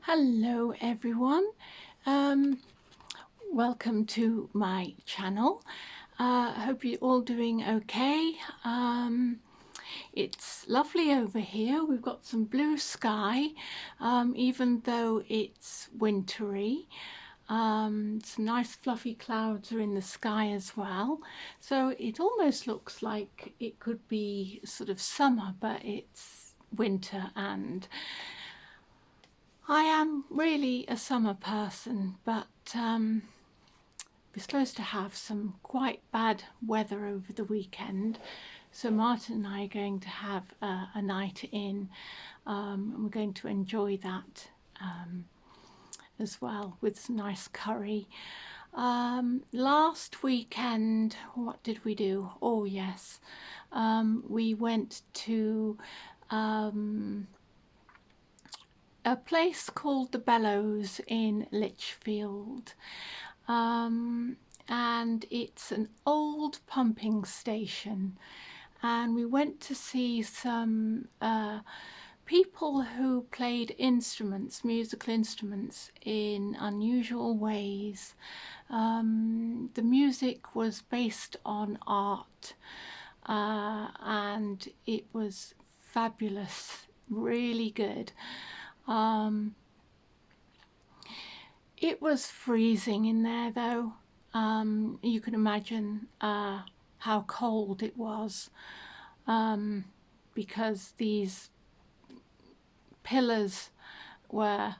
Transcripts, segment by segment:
Hello everyone, um, welcome to my channel. I hope you're all doing okay. It's lovely over here. We've got some blue sky, even though it's wintry. Some nice fluffy clouds are in the sky as well. So it almost looks like it could be sort of summer, but it's winter, and I am really a summer person, but we're supposed to have some quite bad weather over the weekend. So Martin and I are going to have a night in, and we're going to enjoy that as well with some nice curry. Last weekend, what did we do? Oh yes, we went to a place called the Bellows in Lichfield, and it's an old pumping station, and we went to see some people who played instruments, musical instruments, in unusual ways. The music was based on art, and it was fabulous, really good. It was freezing in there though. You can imagine how cold it was, because these pillars were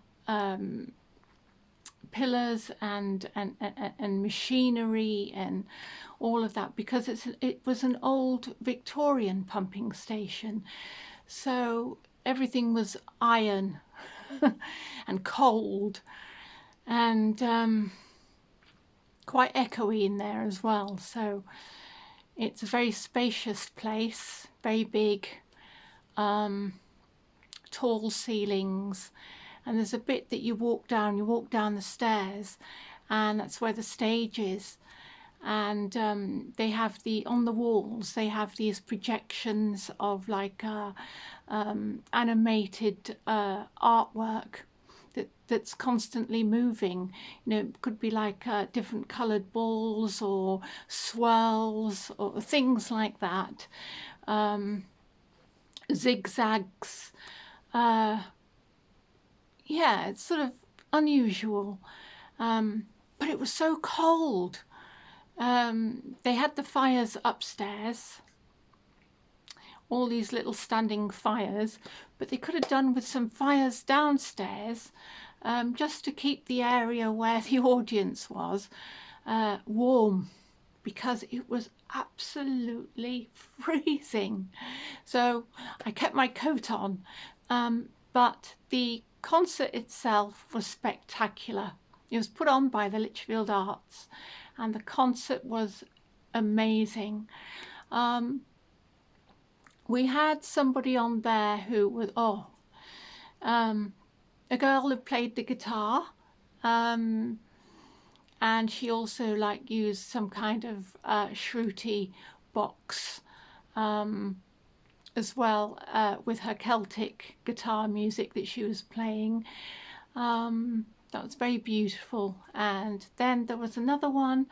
pillars and machinery and all of that, because it was an old Victorian pumping station, so everything was iron and cold, and quite echoey in there as well. So it's a very spacious place, very big, tall ceilings, and there's a bit that you walk down the stairs, and that's where the stage is. And they have on the walls they have these projections of like animated artwork that's constantly moving. You know, it could be like different coloured balls or swirls or things like that, zigzags. Yeah, it's sort of unusual, but it was so cold. They had the fires upstairs, all these little standing fires, but they could have done with some fires downstairs, just to keep the area where the audience was warm, because it was absolutely freezing. So I kept my coat on, but the concert itself was spectacular. It was put on by the Lichfield Arts, and the concert was amazing. We had somebody on there who was a girl who played the guitar, and she also like used some kind of shruti box as well, with her Celtic guitar music that she was playing. That was very beautiful. And then there was another one,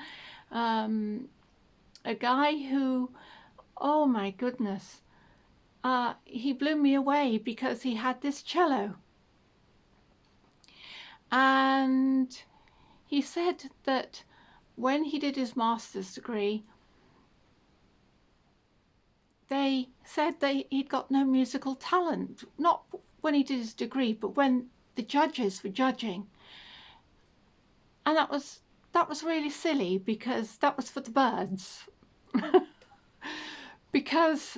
a guy who, oh my goodness, he blew me away because he had this cello, and he said that when he did his master's degree, they said that he'd got no musical talent, not when he did his degree, but when the judges were judging. And that was really silly, because that was for the birds. Because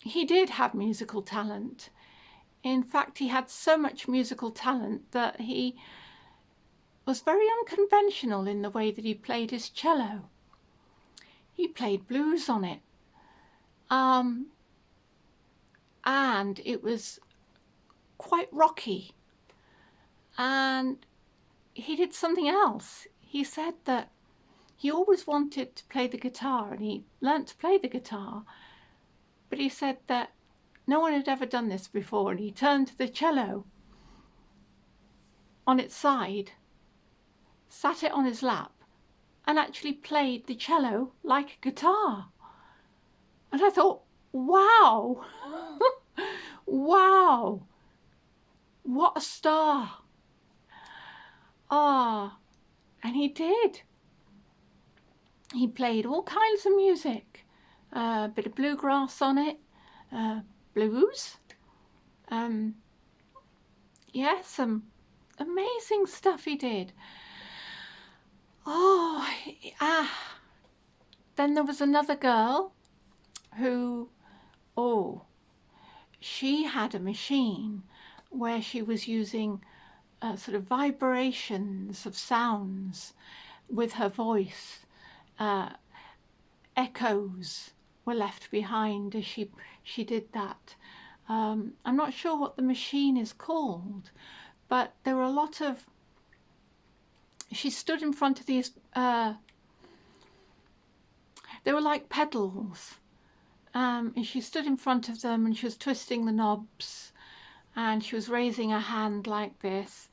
he did have musical talent. In fact, he had so much musical talent that he was very unconventional in the way that he played his cello. He played blues on it, and it was quite rocky. And he did something else. He said that he always wanted to play the guitar, and he learnt to play the guitar, but he said that no one had ever done this before, and he turned to the cello on its side, sat it on his lap, and actually played the cello like a guitar. And I thought, wow, wow, what a star. Ah, and he did. He played all kinds of music, a bit of bluegrass on it, blues, yeah, some amazing stuff he did. Oh, then there was another girl who, oh, she had a machine where she was using sort of vibrations of sounds with her voice. Echoes were left behind as she did that. I'm not sure what the machine is called, but there were a lot of, she stood in front of these, they were like pedals, and she stood in front of them and she was twisting the knobs and she was raising her hand like this,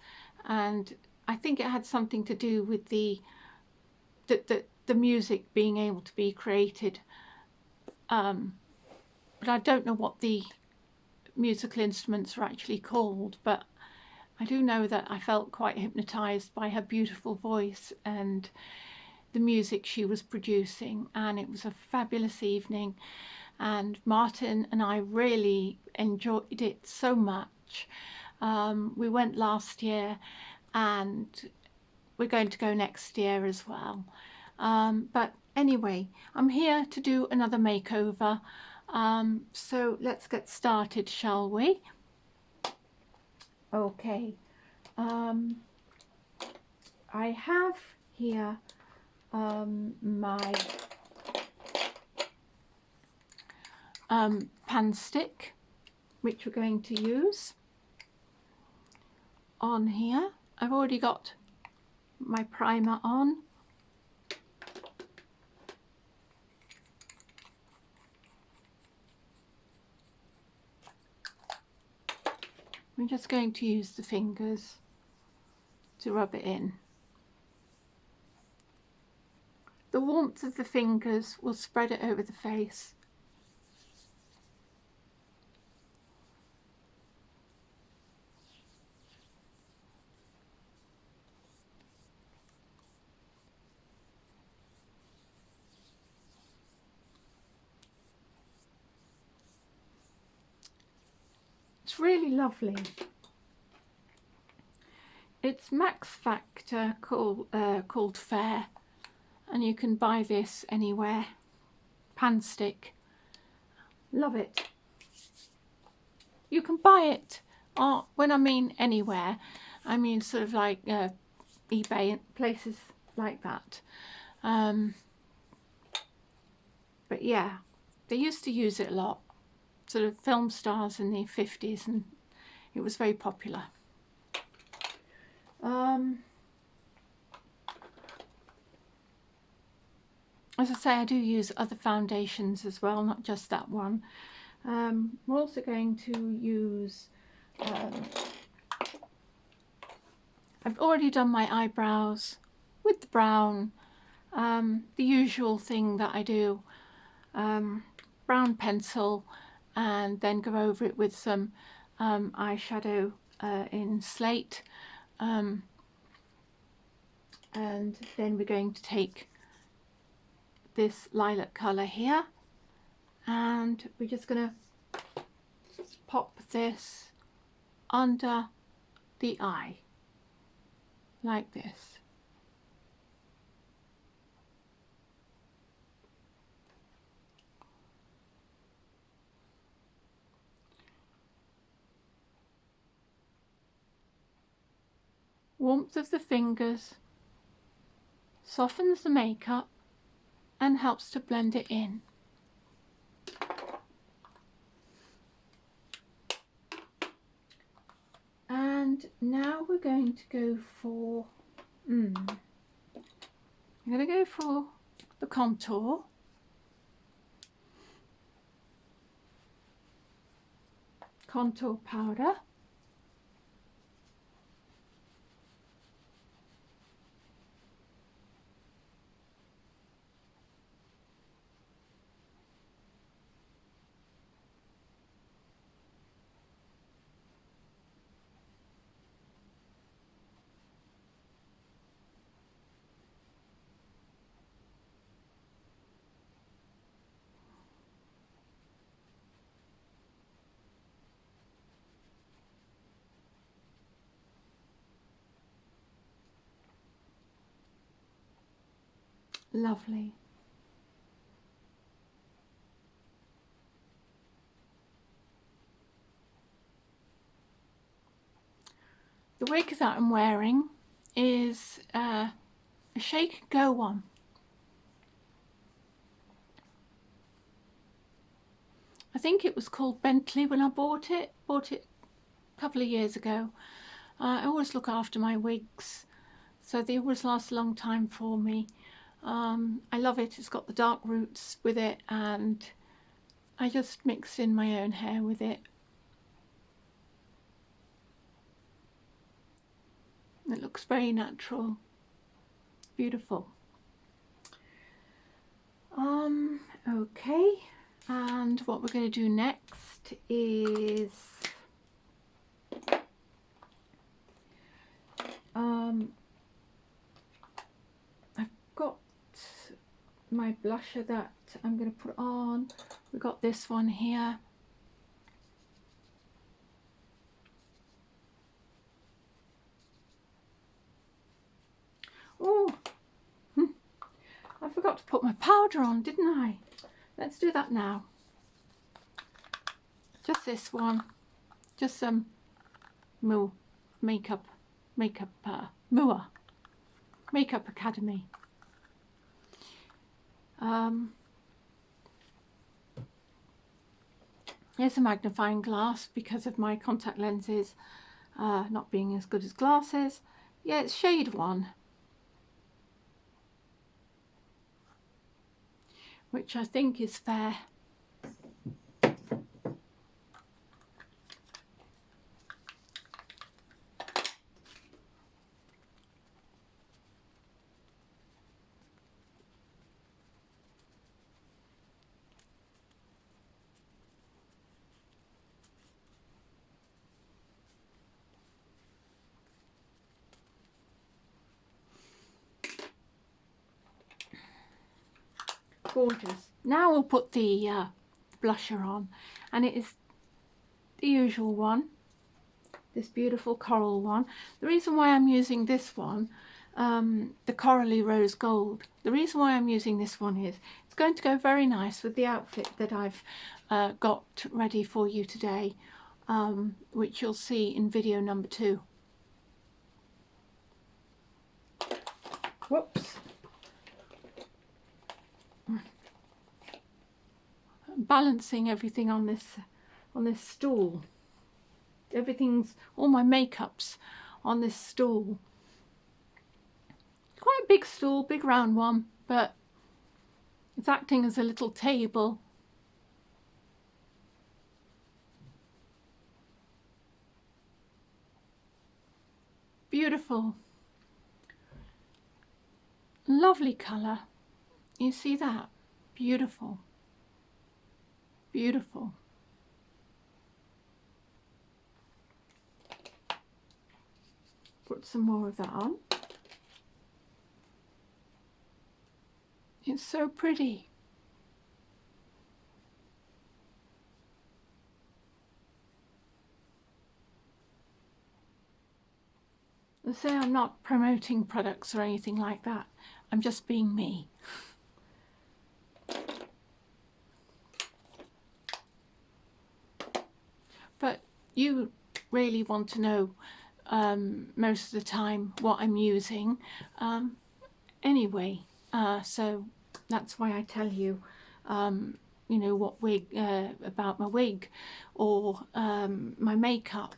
and I think it had something to do with the music being able to be created, but I don't know what the musical instruments are actually called, but I do know that I felt quite hypnotized by her beautiful voice and the music she was producing, and it was a fabulous evening, and Martin and I really enjoyed it so much. We went last year and we're going to go next year as well. But anyway, I'm here to do another makeover. So let's get started, shall we? Okay. I have here my pan stick, which we're going to use on here. I've already got my primer on. I'm just going to use the fingers to rub it in. The warmth of the fingers will spread it over the face. It's really lovely. It's Max Factor called Fair, and you can buy this anywhere. Pan stick. Love it. You can buy it, when I mean anywhere, I mean sort of like eBay and places like that. But yeah, they used to use it a lot. Sort of film stars in the 50s, and it was very popular. As I say, I do use other foundations as well, not just that one. We're also going to use, I've already done my eyebrows with the brown, the usual thing that I do, brown pencil, and then go over it with some eyeshadow in slate, and then we're going to take this lilac colour here, and we're just going to pop this under the eye like this. Warmth of the fingers softens the makeup and helps to blend it in. And now we're going to go for, I'm going to go for the contour. Contour powder. Lovely. The wig that I'm wearing is a shake and go one. I think it was called Bentley when I bought it. Bought it a couple of years ago. I always look after my wigs, so they always last a long time for me. I love it. It's got the dark roots with it, and I just mix in my own hair with it. It looks very natural. Beautiful. Okay, and what we're going to do next is I've got my blusher that I'm going to put on. We've got this one here. Oh, I forgot to put my powder on, didn't I? Let's do that now. Just this one. Just some Makeup Academy. Here's a magnifying glass because of my contact lenses not being as good as glasses. Yeah, it's shade 1, which I think is fair. Gorgeous. Now we'll put the blusher on, and it is the usual one, this beautiful coral one. The reason why I'm using this one, the Corally Rose Gold, the reason why I'm using this one is it's going to go very nice with the outfit that I've got ready for you today, which you'll see in video number 2. Whoops. Balancing everything on this stool. All my makeup's on this stool. Quite a big stool, big round one, but it's acting as a little table. Beautiful. Lovely colour. You see that? Beautiful. Beautiful. Put some more of that on. It's so pretty. I say I'm not promoting products or anything like that. I'm just being me. But you really want to know most of the time what I'm using anyway, so that's why I tell you you know, what wig about my wig or my makeup,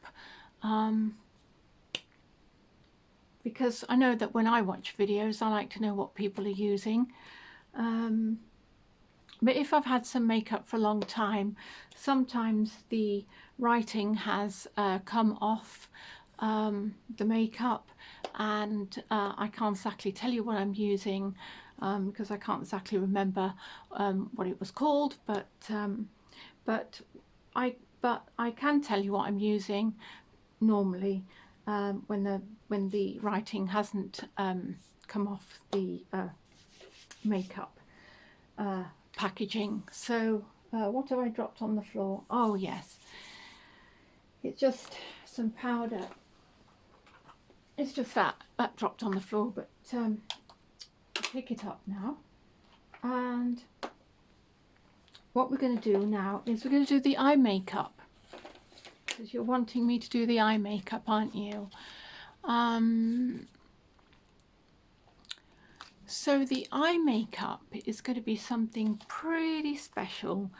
because I know that when I watch videos I like to know what people are using. But if I've had some makeup for a long time, sometimes the writing has come off the makeup, and I can't exactly tell you what I'm using because I can't exactly remember what it was called, but I can tell you what I'm using normally when the writing hasn't come off the makeup packaging. So what have I dropped on the floor? Oh yes, it's just some powder. It's just that dropped on the floor, but I'll pick it up now. And what we're going to do now is we're going to do the eye makeup, because you're wanting me to do the eye makeup, aren't you? So the eye makeup is going to be something pretty special.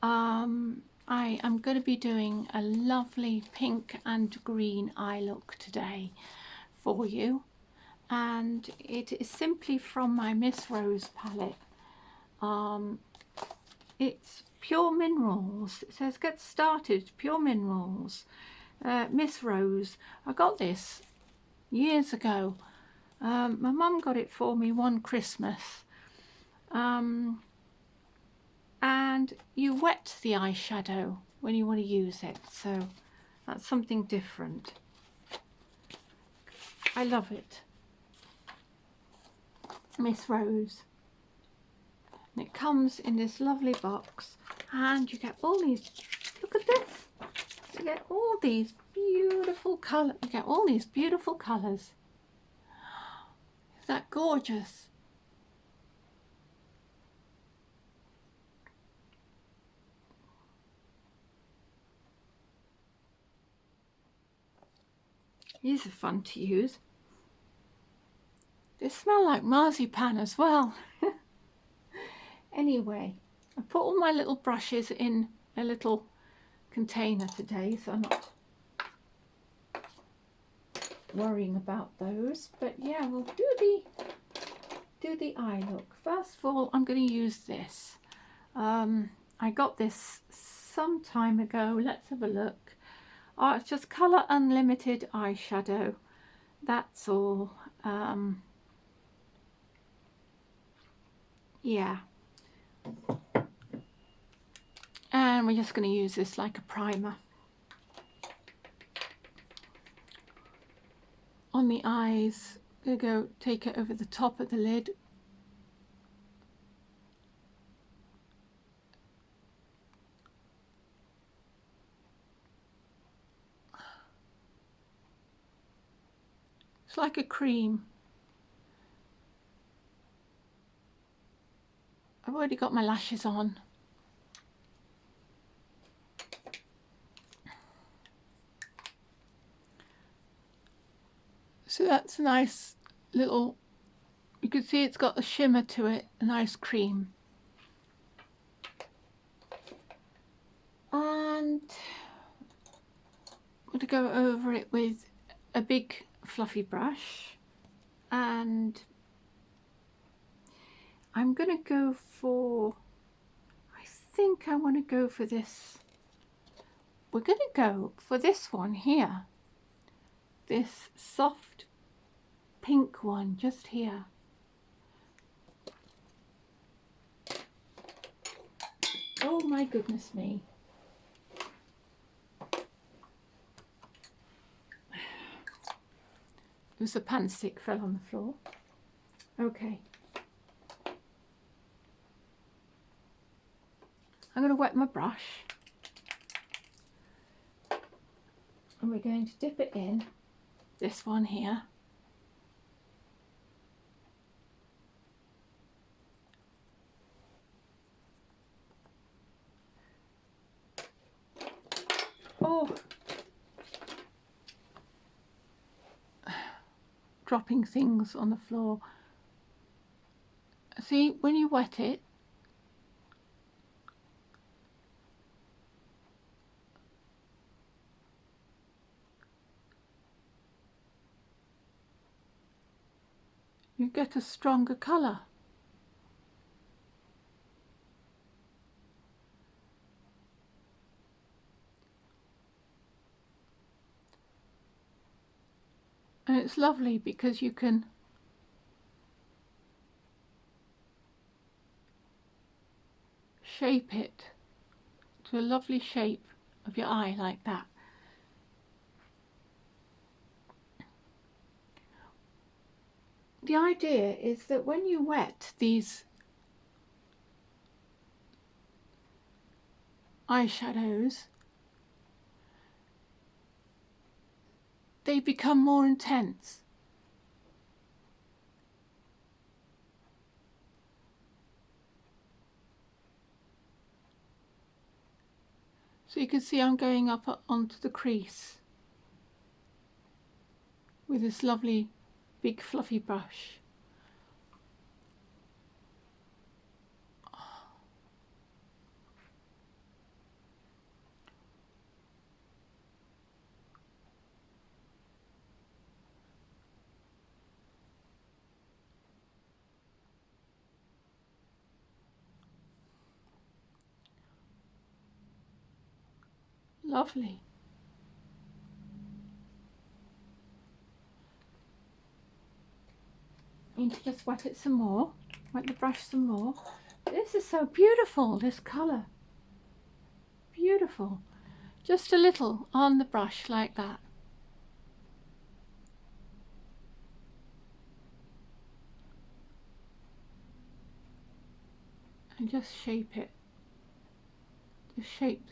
I am going to be doing a lovely pink and green eye look today for you, and it is simply from my Miss Rose palette. It's Pure Minerals. It says get started, Pure Minerals. Miss Rose. I got this years ago. My mum got it for me one Christmas. And you wet the eyeshadow when you want to use it, so that's something different. I love it. Miss Rose. And it comes in this lovely box, and you get all these, look at this, you get all these beautiful colours, you get all these beautiful colours. Is that gorgeous? These are fun to use. They smell like marzipan as well. Anyway, I put all my little brushes in a little container today, so I'm not worrying about those. But yeah, we'll do the eye look. First of all, I'm going to use this. I got this some time ago. Let's have a look. Oh, it's just Colour Unlimited eyeshadow. That's all. Yeah. And we're just going to use this like a primer on the eyes. I'm going to go take it over the top of the lid. It's like a cream. I've already got my lashes on. So that's a nice little, you can see it's got a shimmer to it, a nice cream. And I'm going to go over it with a big fluffy brush, and I'm going to go for, I think I want to go for this. We're going to go for this one here, this soft pink one just here. Oh my goodness me. It was a pan stick fell on the floor. Okay. I'm going to wet my brush, and we're going to dip it in this one here. Oh, dropping things on the floor. See, when you wet it, you get a stronger colour. And it's lovely because you can shape it to a lovely shape of your eye like that. The idea is that when you wet these eyeshadows, they become more intense. So you can see I'm going up onto the crease with this lovely big fluffy brush. Lovely. I need to just wet it some more, wet the brush some more. This is so beautiful, this colour. Beautiful. Just a little on the brush like that. And just shape it. Just shape.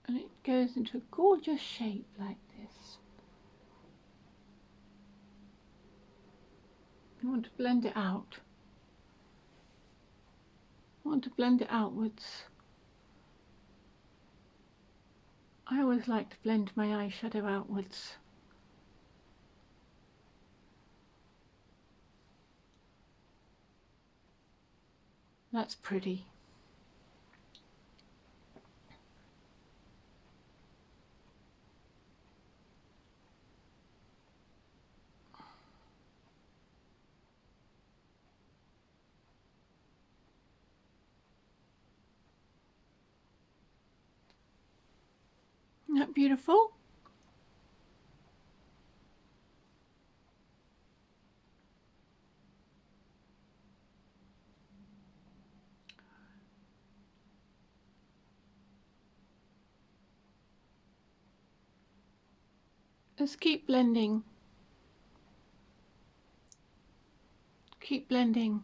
And it goes into a gorgeous shape like this. You want to blend it out. I want to blend it outwards. I always like to blend my eyeshadow outwards. That's pretty. Isn't that beautiful? Let's keep blending. Keep blending.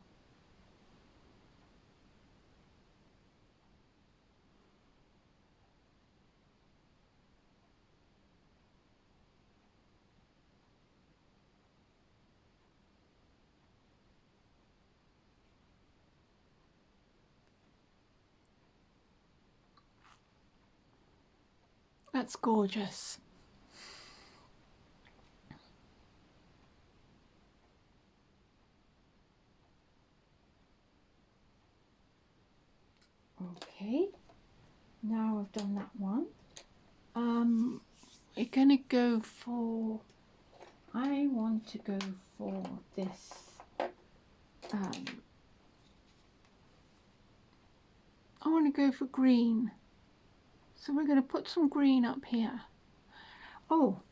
That's gorgeous. Okay, now I've done that one. We're gonna go for, I want to go for this. I want to go for green. So we're going to put some green up here. Oh,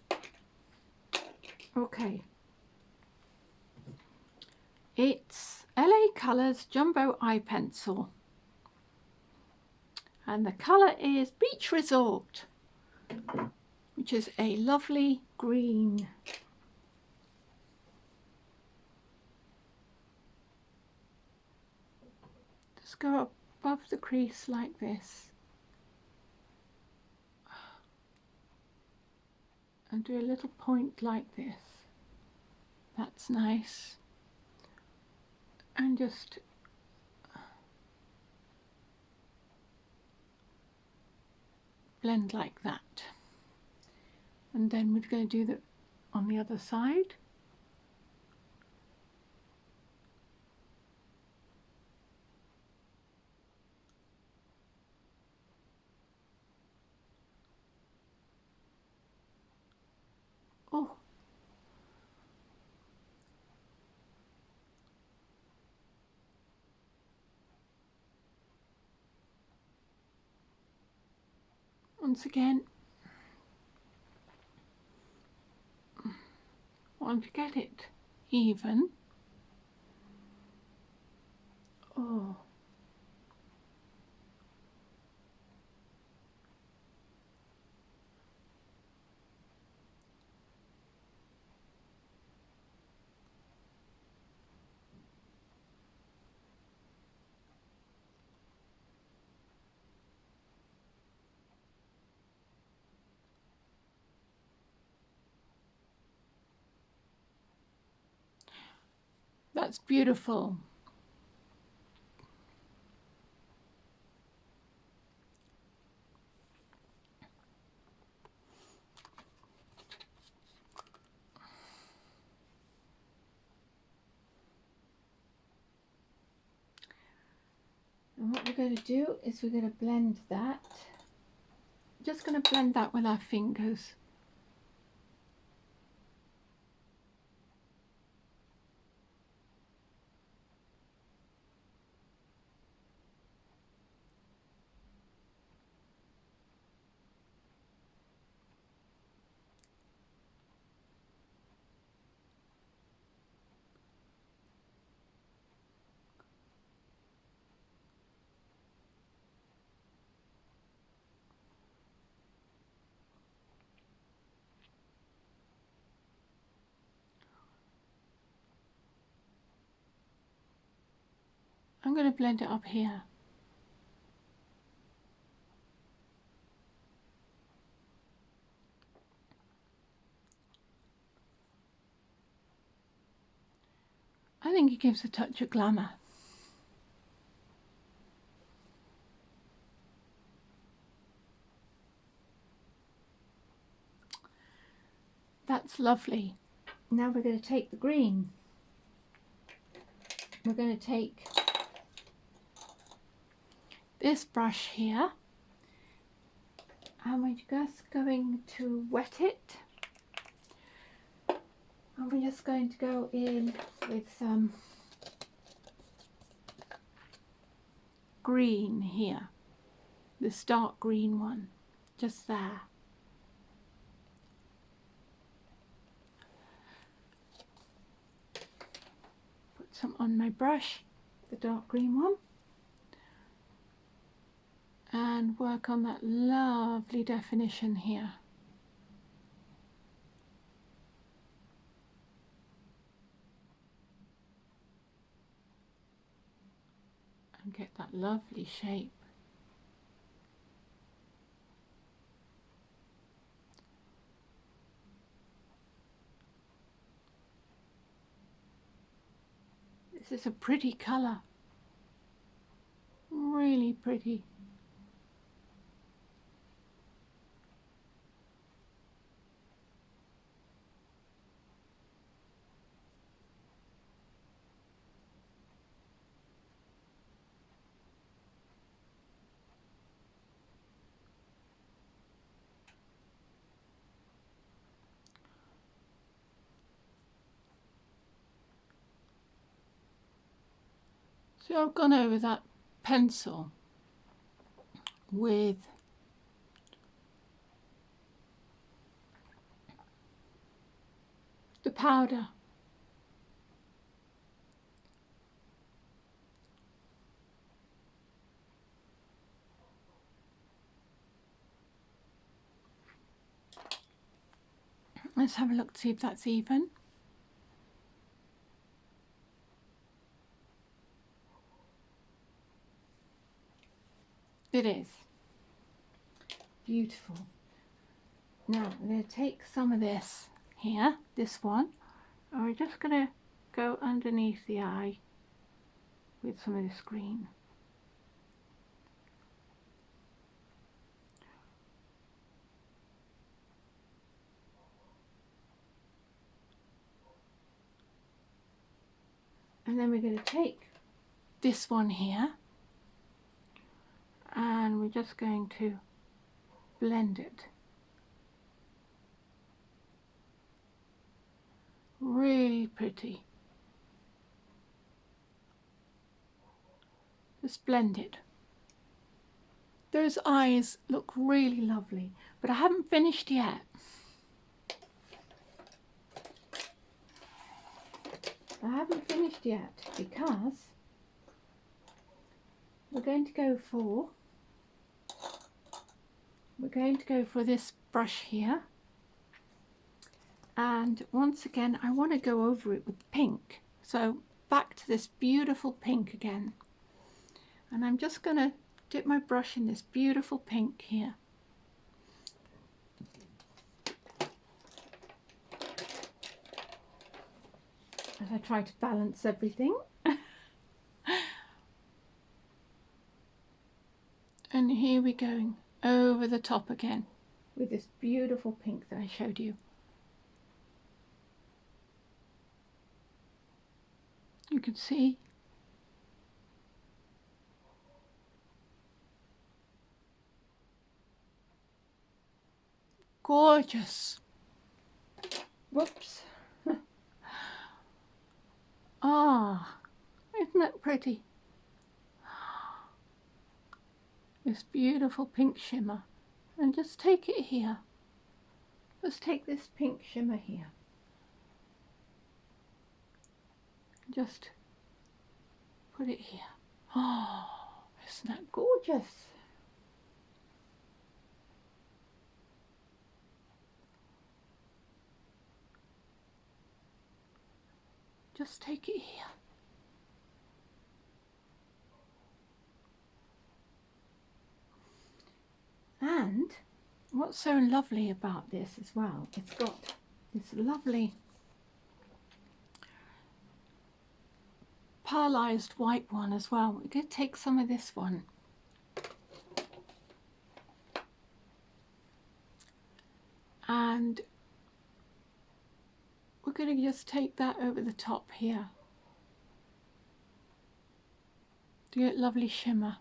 okay. It's LA Colors Jumbo Eye Pencil. And the colour is Beach Resort, which is a lovely green. Just go above the crease like this. And do a little point like this. That's nice. And just blend like that. And then we're going to do that on the other side. Oh, once again, want to get it even. Oh, That's beautiful. And what we're going to do is we're going to blend that. Just going to blend that with our fingers. I'm going to blend it up here. I think it gives a touch of glamour. That's lovely. Now we're going to take the green. We're going to take this brush here and we're just going to wet it. And we're just going to go in with some green here, this dark green one, just there. Put some on my brush, the dark green one, and work on that lovely definition here. And get that lovely shape. This is a pretty colour, really pretty. So I've gone over that pencil with the powder. Let's have a look to see if that's even. It is. Beautiful. Now I'm going to take some of this here, this one, and we're just going to go underneath the eye with some of this green. And then we're going to take this one here and we're just going to blend it. Really pretty. Just blend it. Those eyes look really lovely, but I haven't finished yet. I haven't finished yet because we're going to go for this brush here, and once again I want to go over it with pink, so back to this beautiful pink again, and I'm just going to dip my brush in this beautiful pink here. As I try to balance everything. And here we're going over the top again with this beautiful pink that I showed you. You can see. Gorgeous. Whoops. Ah, isn't that pretty? This beautiful pink shimmer. And just take it here. Let's take this pink shimmer here. Just put it here. Oh, isn't that gorgeous? Just take it here. And what's so lovely about this as well, it's got this lovely pearlized white one as well. We're going to take some of this one. And we're going to just take that over the top here to get lovely shimmer.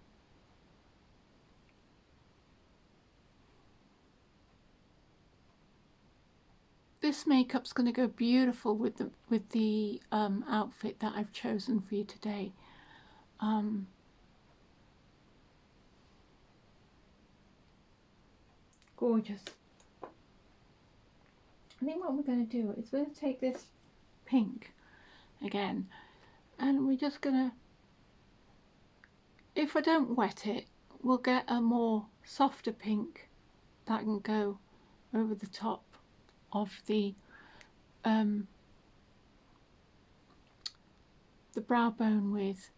This makeup's going to go beautiful with the outfit that I've chosen for you today. Gorgeous. I think what we're going to do is we're going to take this pink again, and we're just going to, if I don't wet it, we'll get a more softer pink that can go over the top of the brow bone with.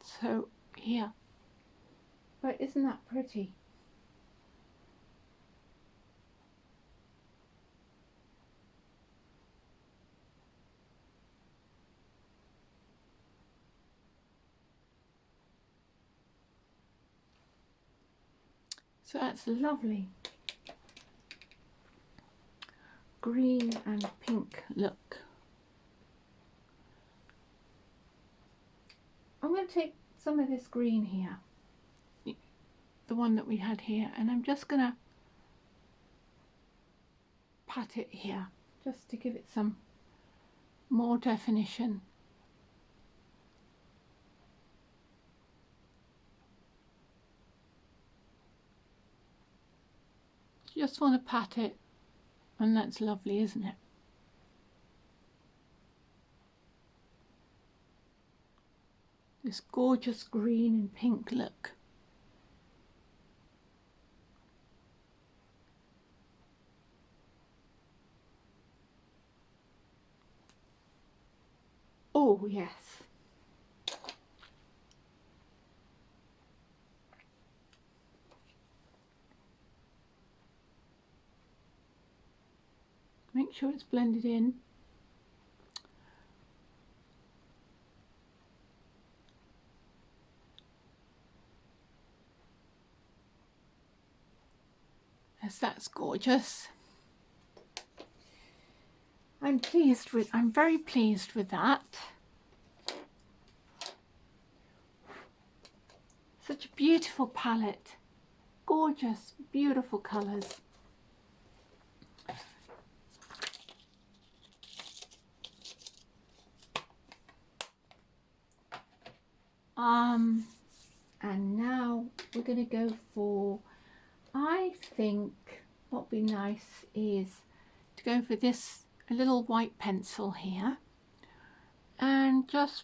So here. But isn't that pretty? So that's lovely green and pink look. I'm going to take some of this green here, the one that we had here, and I'm just going to pat it here just to give it some more definition. Just want to pat it, and that's lovely, isn't it? This gorgeous green and pink look. Oh yes. Make sure it's blended in. Yes, that's gorgeous. I'm very pleased with that. Such a beautiful palette. Gorgeous, beautiful colours. And now we're going to go for, I think what would be nice is to go for this, a little white pencil here, and just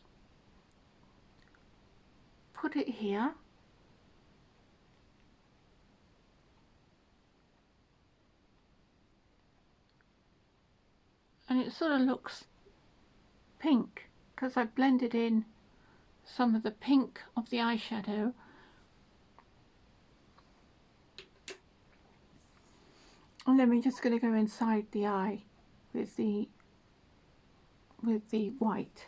put it here. And it sort of looks pink because I blended in some of the pink of the eyeshadow. And then we're just going to go inside the eye with the with the white.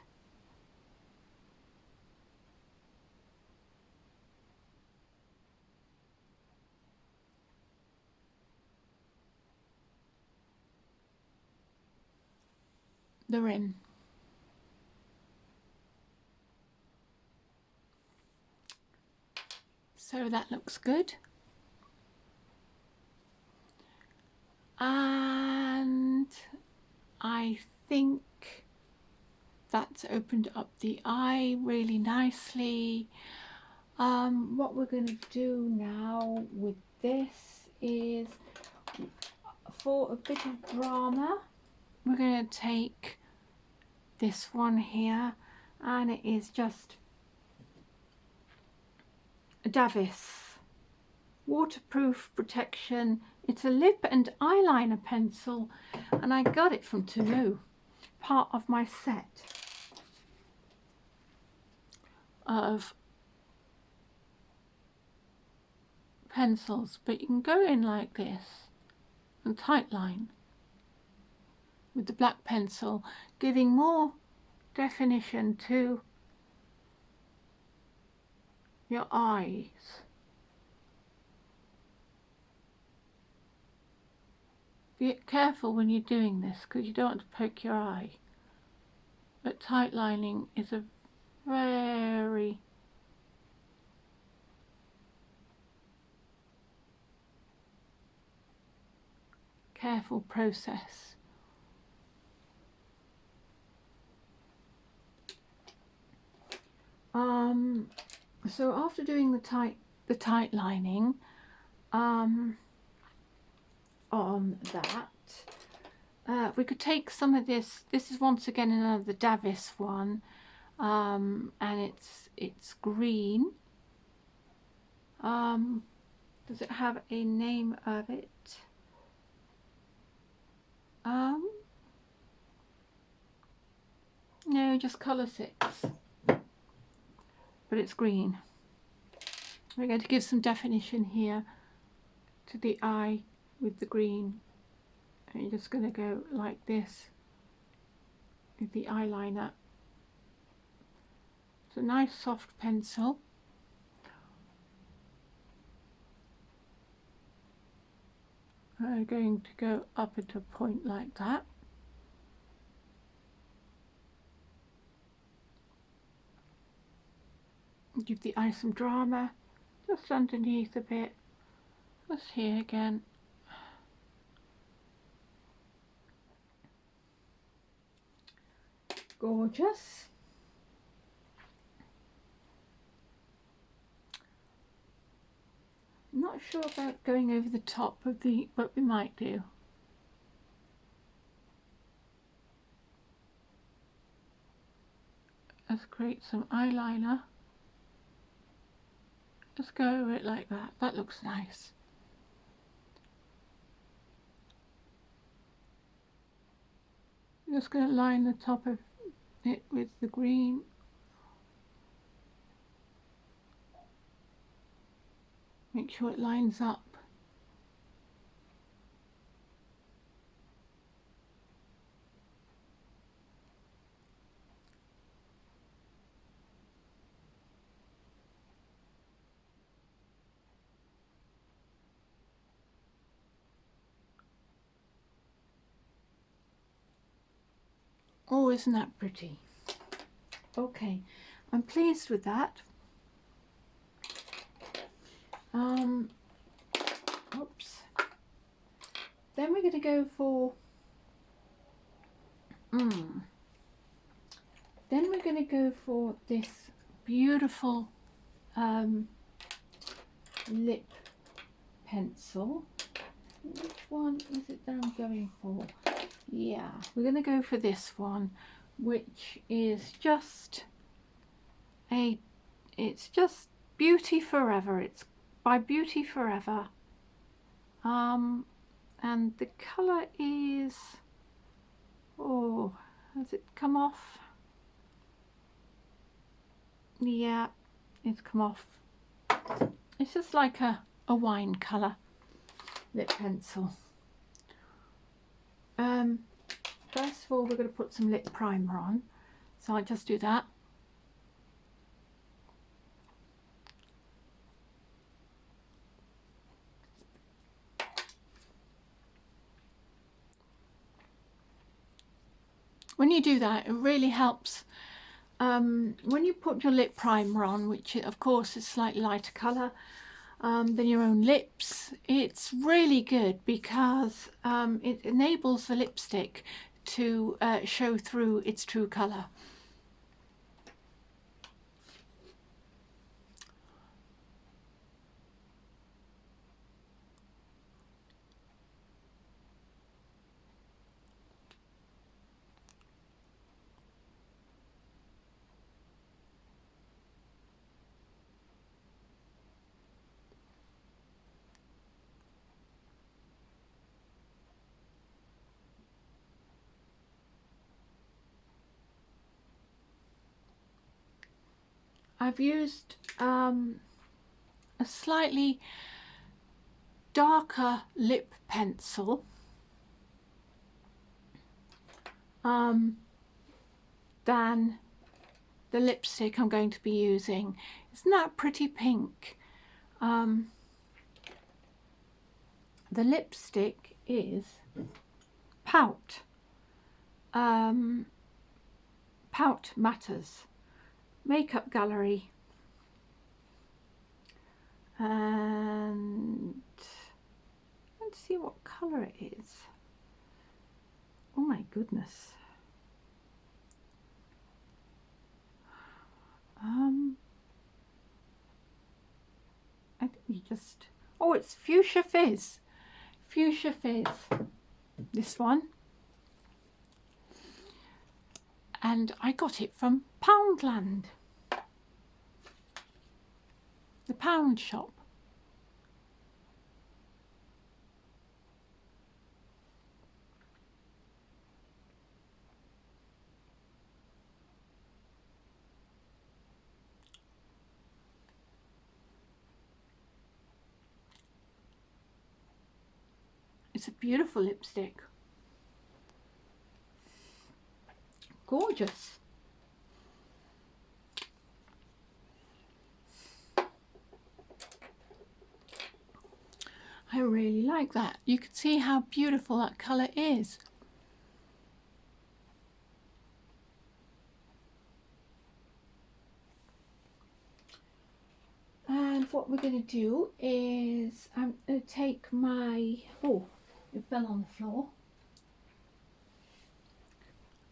The rim. So that looks good. And I think that's opened up the eye really nicely. What we're going to do now with this is, for a bit of drama, we're going to take this one here, and it is just a Davis waterproof protection. It's a lip and eyeliner pencil, and I got it from Temu, part of my set of pencils. But you can go in like this and tight line with the black pencil, giving more definition to your eyes. Be careful when you're doing this, because you don't want to poke your eye. But tight lining is a very careful process. So after doing the tight lining on that, we could take some of this. This is once again another Davis one, and it's green. Does it have a name of it? No, just colour 6, but it's green. We're going to give some definition here to the eye with the green, and you're just going to go like this with the eyeliner. It's a nice soft pencil. We're going to go up at a point like that. Give the eye some drama, just underneath a bit, just here again. Gorgeous. I'm not sure about going over the top of the, but we might do. Let's create some eyeliner. Just go over it like that. That looks nice. I'm just going to line the top of it with the green. Make sure it lines up. Oh, isn't that pretty? Okay, I'm pleased with that. Oops. Then we're going to go for this beautiful lip pencil. Which one is it that I'm going for? Yeah, we're going to go for this one, which is just it's just Beauty Forever. It's by Beauty Forever. And the colour is, oh, has it come off? Yeah, it's come off. It's just like a wine colour lip pencil. first of all we're going to put some lip primer on, so I'll just do that. When you do that, it really helps. When you put your lip primer on, which of course is slightly lighter colour than your own lips, it's really good because it enables the lipstick to show through its true colour. I've used a slightly darker lip pencil than the lipstick I'm going to be using. Isn't that pretty pink? The lipstick is Pout. Pout Matters Makeup Gallery, and let's see what colour it is. Oh my goodness. I think you just, oh, it's Fuchsia Fizz. Fuchsia Fizz, this one. And I got it from Poundland, the pound shop. It's a beautiful lipstick. Gorgeous. I really like that. You can see how beautiful that colour is. And what we're going to do is I'm going to take my, oh, it fell on the floor,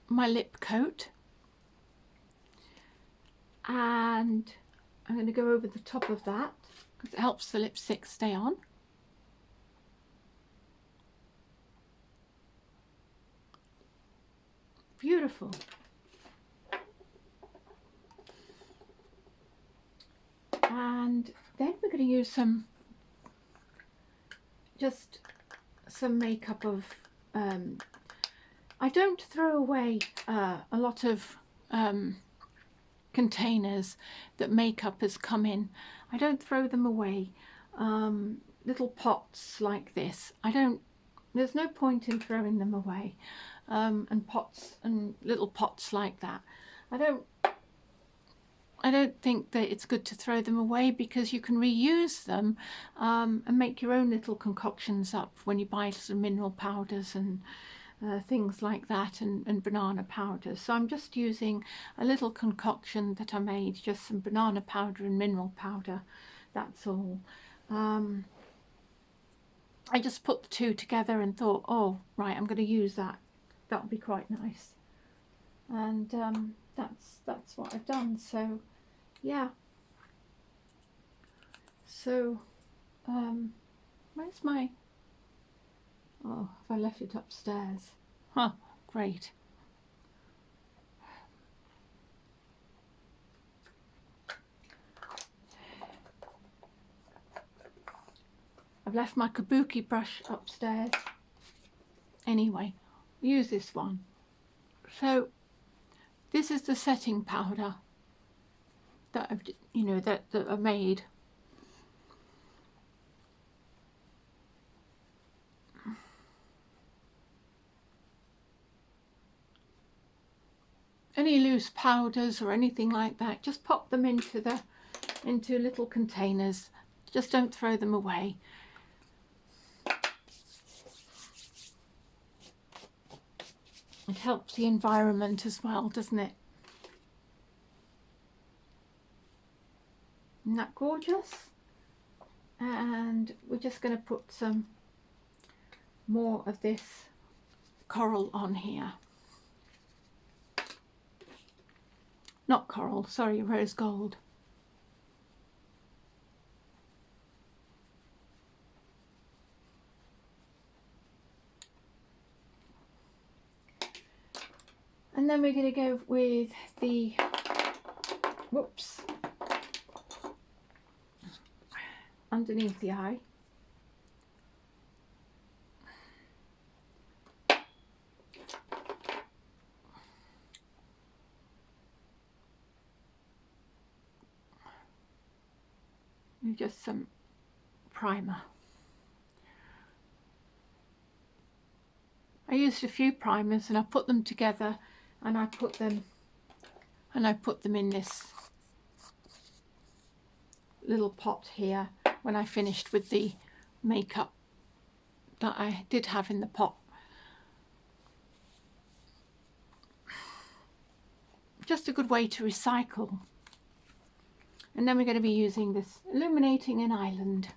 my lip coat, and I'm going to go over the top of that because it helps the lipstick stay on. Beautiful. And then we're going to use just some makeup of, I don't throw away a lot of containers that makeup has come in. I don't throw them away. Little pots like this, there's no point in throwing them away. And pots and little pots like that, I don't think that it's good to throw them away because you can reuse them and make your own little concoctions up when you buy some mineral powders and things like that, and banana powders. So I'm just using a little concoction that I made, just some banana powder and mineral powder, that's all. I just put the two together and thought, oh right, I'm going to use that. That would be quite nice. And that's what I've done. So yeah. So where's my, oh, have I left it upstairs? Huh, great. I've left my kabuki brush upstairs. Anyway, use this one. So this is the setting powder that I've, that I made. any loose powders or anything like that, just pop them into little containers. Just don't throw them away. It helps the environment as well, doesn't it? Isn't that gorgeous? And we're just going to put some more of this coral on here. Not coral, sorry, rose gold. And then we're going to go with the, whoops, underneath the eye. Just some primer. I used a few primers and I put them together, and I put them in this little pot here when I finished with the makeup that I did have in the pot. Just a good way to recycle. And then we're going to be using this Illuminating an Island.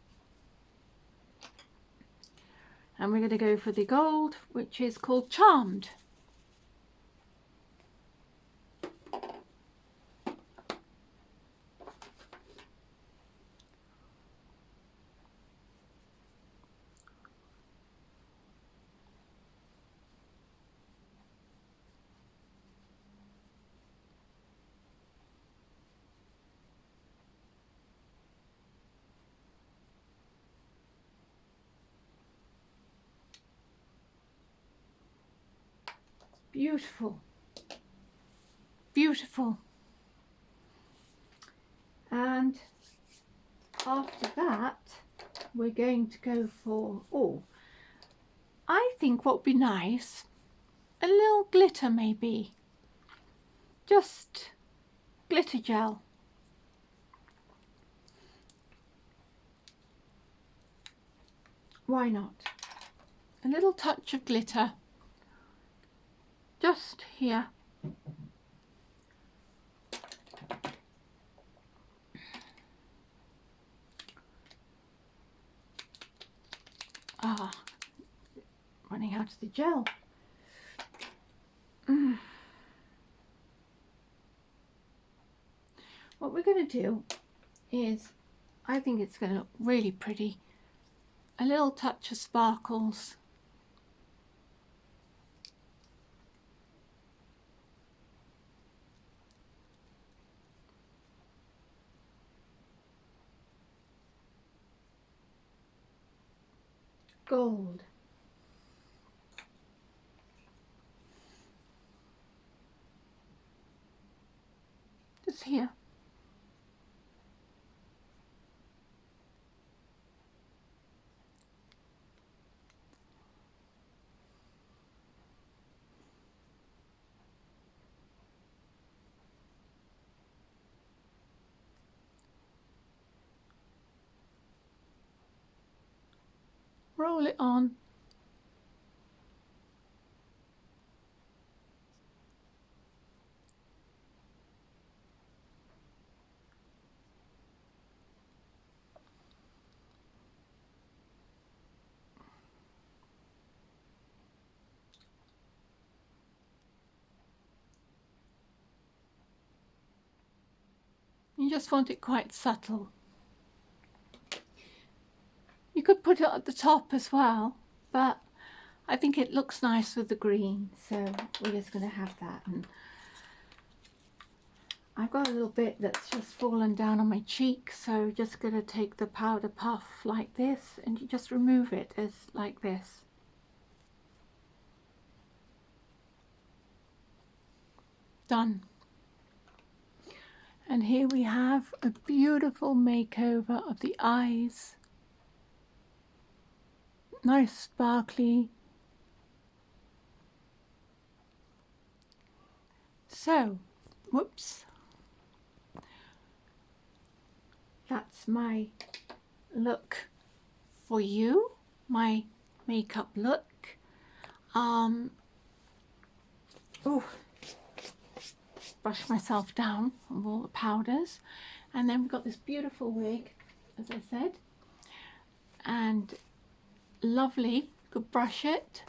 And we're going to go for the gold, which is called Charmed. Beautiful, beautiful. And after that, we're going to go for, oh, I think what would be nice, a little glitter maybe. Just glitter gel. Why not? A little touch of glitter. Just here. Ah, running out of the gel. What we're going to do is, I think it's going to look really pretty, a little touch of sparkles. Gold. Just here. Roll it on. You just want it quite subtle. You could put it at the top as well, but I think it looks nice with the green, so we're just going to have that. And I've got a little bit that's just fallen down on my cheek, so just going to take the powder puff like this, and you just remove it as like this. Done. And here we have a beautiful makeover of the eyes. Nice sparkly, So, whoops, that's my look for you, my makeup look. Oh, brush myself down with all the powders, and then we've got this beautiful wig, as I said, and lovely, could brush it,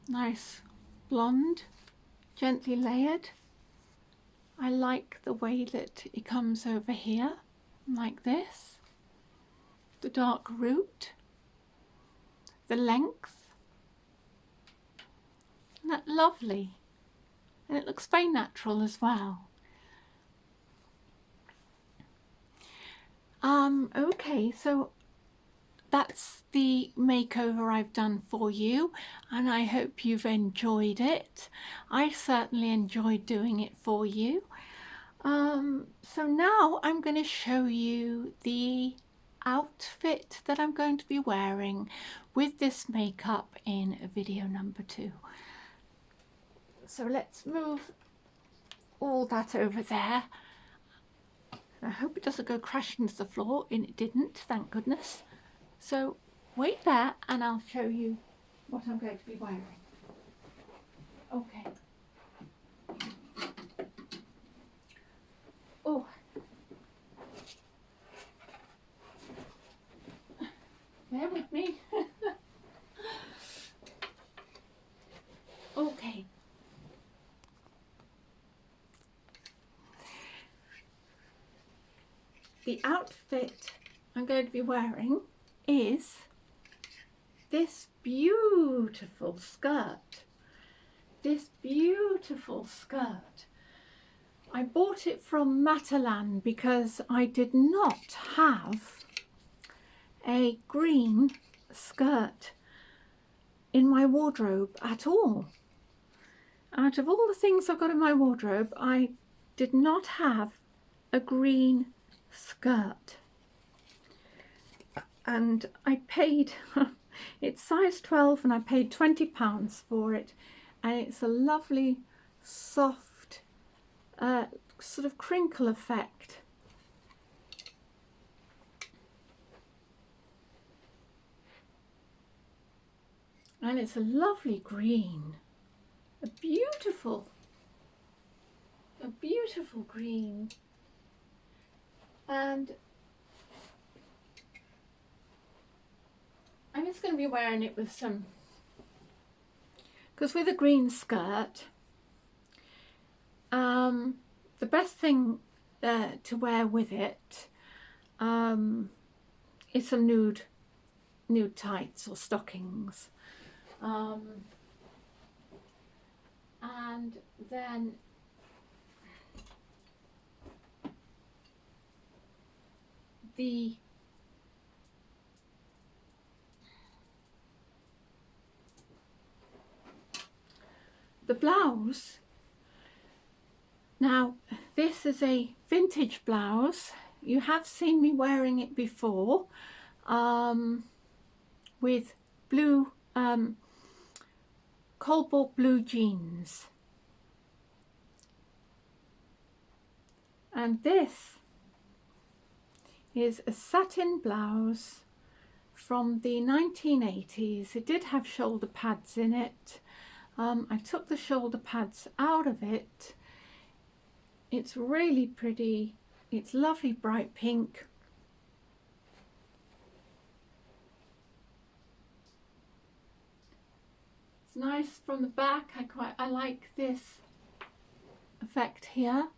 nice blonde, gently layered. I like the way that it comes over here like this, the dark root, the length. Isn't that lovely? And it looks very natural as well. Okay, so that's the makeover I've done for you, and I hope you've enjoyed it. I certainly enjoyed doing it for you. So now I'm going to show you the outfit that I'm going to be wearing with this makeup in video number 2. So let's move all that over there. I hope it doesn't go crashing to the floor, and it didn't, thank goodness. So wait there and I'll show you what I'm going to be wearing. Okay. Oh. Bear with me. Okay. The outfit I'm going to be wearing is this beautiful skirt. This beautiful skirt. I bought it from Matalan because I did not have a green skirt in my wardrobe at all. Out of all the things I've got in my wardrobe, I did not have a green skirt. And I paid, it's size 12 and I paid £20 for it. And it's a lovely, soft, sort of crinkle effect. And it's a lovely green, a beautiful green. And I'm just going to be wearing it with some, because with a green skirt, the best thing to wear with it is some nude tights or stockings. And then the blouse. Now this is a vintage blouse. You have seen me wearing it before, with blue cobalt blue jeans, and this is a satin blouse from the 1980s. It did have shoulder pads in it. I took the shoulder pads out of it. It's really pretty. It's lovely bright pink. It's nice from the back. I like this effect here,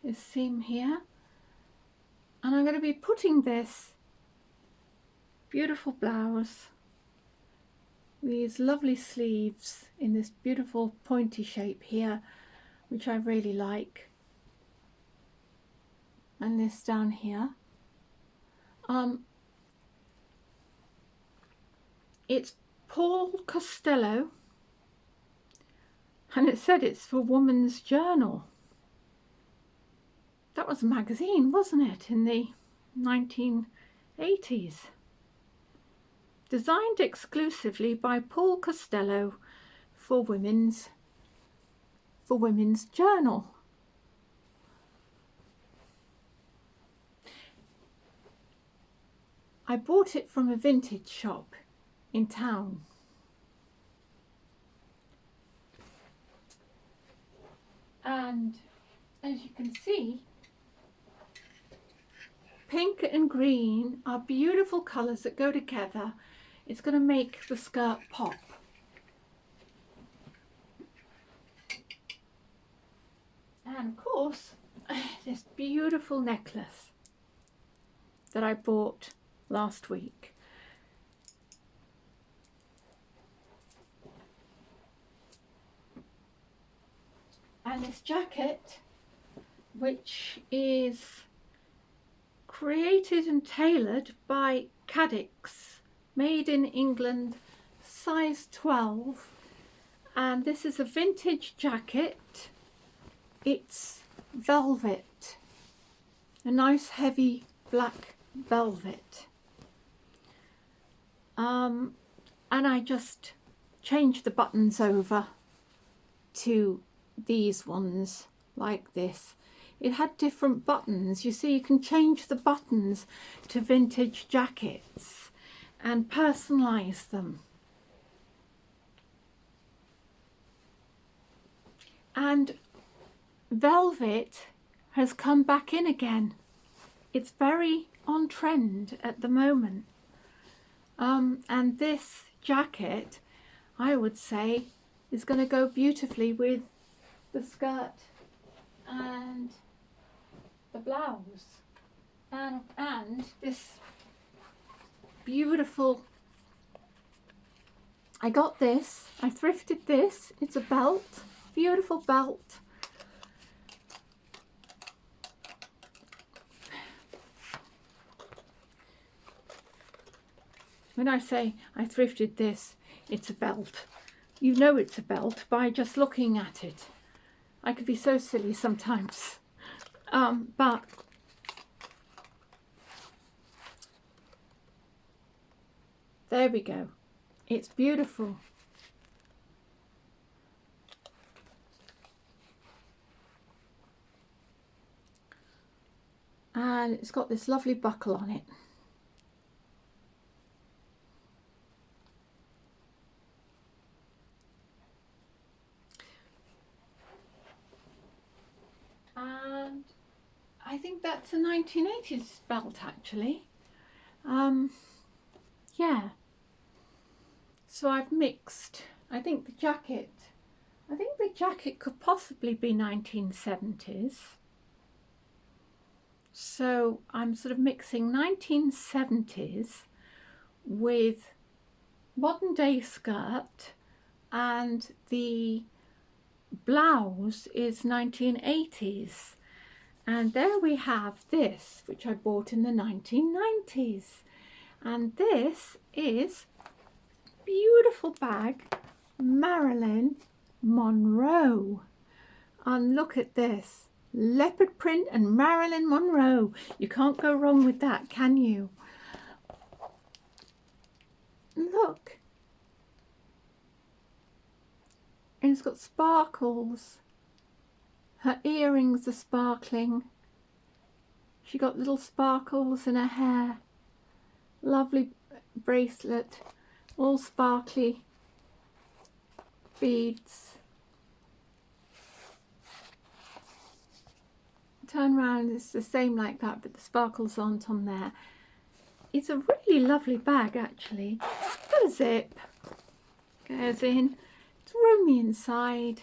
this seam here. And I'm going to be putting this beautiful blouse, these lovely sleeves in this beautiful pointy shape here, which I really like, and this down here. It's Paul Costello, and it said it's for Woman's Journal. That was a magazine, wasn't it, in the 1980s. Designed exclusively by Paul Costello for women's journal. I bought it from a vintage shop in town. And as you can see, pink and green are beautiful colours that go together. It's going to make the skirt pop. And of course, this beautiful necklace that I bought last week. And this jacket, which is created and tailored by Cadix, made in England, size 12. And this is a vintage jacket. It's velvet, a nice heavy black velvet. And I just changed the buttons over to these ones like this. It had different buttons. You see, you can change the buttons to vintage jackets and personalize them. And velvet has come back in again. It's very on trend at the moment. And this jacket, I would say, is going to go beautifully with the skirt and the blouse. And this beautiful, I got this, I thrifted this, it's a belt, beautiful belt. When I say I thrifted this, it's a belt. You know it's a belt by just looking at it. I could be so silly sometimes. But there we go. It's beautiful. And it's got this lovely buckle on it. And I think that's a 1980s belt actually. Yeah. So I've mixed. I think the jacket could possibly be 1970s. So I'm sort of mixing 1970s with modern day skirt, and the blouse is 1980s. And there we have this, which I bought in the 1990s. And this is beautiful bag, Marilyn Monroe. And look at this, leopard print and Marilyn Monroe. You can't go wrong with that, can you? Look. And it's got sparkles. Her earrings are sparkling. She got little sparkles in her hair. Lovely bracelet, all sparkly beads. Turn around, it's the same like that, but the sparkles aren't on there. It's a really lovely bag actually. Got a zip, goes in. It's roomy inside.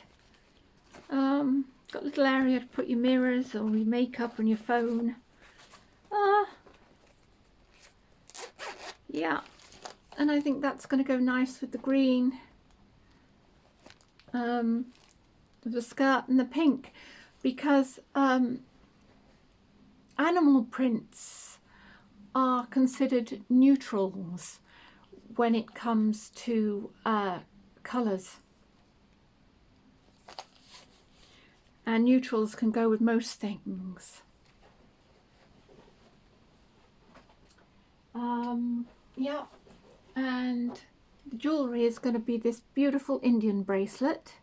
Got a little area to put your mirrors or your makeup and your phone. Yeah, and I think that's going to go nice with the green of the skirt and the pink, because animal prints are considered neutrals when it comes to colours. And neutrals can go with most things. Yeah, and The jewellery is going to be this beautiful Indian bracelet.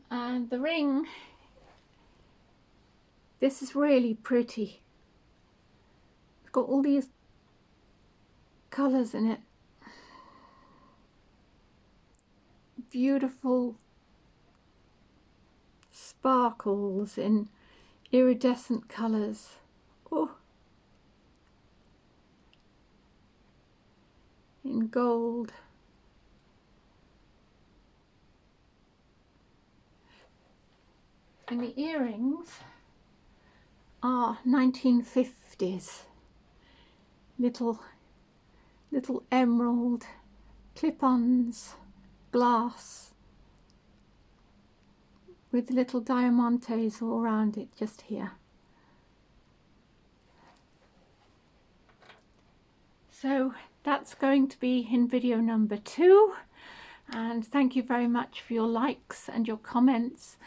And the ring, this is really pretty. It's got all these colours in it. Beautiful sparkles in iridescent colours. Oh, in gold. And the earrings are 1950s. Little emerald clip-ons, glass, with little diamantes all around it just here. So that's going to be in video number 2, and thank you very much for your likes and your comments.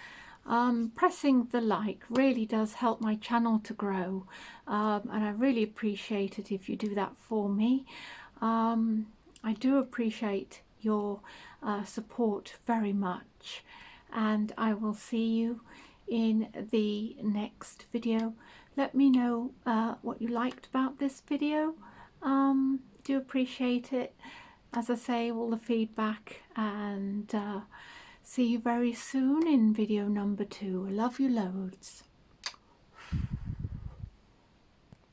Pressing the like really does help my channel to grow, and I really appreciate it if you do that for me. I do appreciate your support very much, and I will see you in the next video. Let me know what you liked about this video. Do appreciate it, as I say, all the feedback, and see you very soon in video number 2. I love you loads.